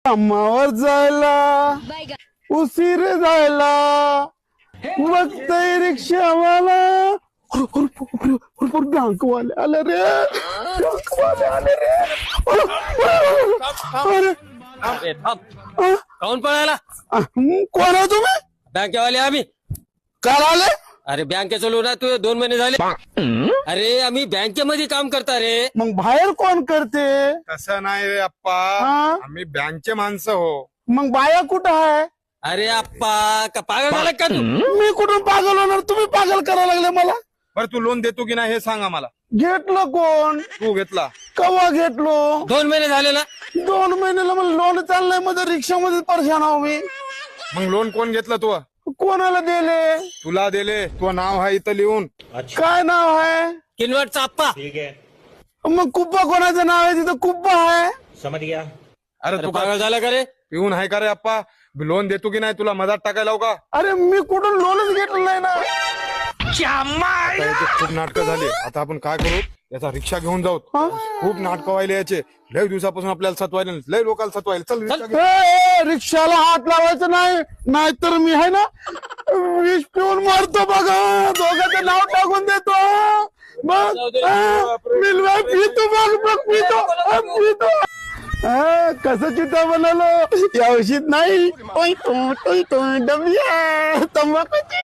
कामावर जायला उशीर जायला बघतय रिक्षावाला बँकवाले आले रे बँकवाले आले रे अरे थांब काऊन पळायला कोण आहे तुम्ही बँकेवाले आम्ही काल आले अरे बँकेचं लोन आहे तू 2 महिने झाले अरे आम्ही बँकेमध्ये काम करता रे मग बाहेर कोण करते तसं नाही रे अप्पा हा? आम्ही बँकचे माणसं हो. मग बाया कुठं आहे अरे आप्पा का पागल झाला का तू मी कुठून पागल होणार तुम्ही पागल करायला लागले मला बरं तू लोन देतो की नाही हे सांग आम्हाला. घेतलं कोण तू घेतला कवा घेतलो 2 महिने झाले ना 2 महिन्याला मला लोन चाललंय मध्ये रिक्षामध्ये परेशान आहो मी मग लोन कोण घेतलं तू कोणाला दिले तुला दिले तू नाव आहे इथं लिहून. काय नाव आहे किनवटचा आप्पा मग कुप्पा कोणाचं नाव आहे तिथं कुप्पा आहे अरे अरे तू पागल झाला का रे पिऊन आहे का रे अप्पा. लोन देतो की नाही तुला मधात टाकायला लावू का. अरे मी कुठून लोनच घेतलं नाही ना आता याचे खूप नाटकं झाली. आता आपण काय करू याचा रिक्षा घेऊन जाऊ. खूप नाटकं व्हायला याचे लय दिवसापासून आपल्याला सतवायला लय लोकांना सतवायला. चल रिक्षा घेऊन. रिक्षाला हात लावायचं नाही नाहीतर मी आहे ना विष पिऊन मारतो बघा दोघांचं नाव टाकून देतो बघ मिलवा पितो बघ पितो कसं चिता बनवलं या औषध नाही डबिया तंबाखूची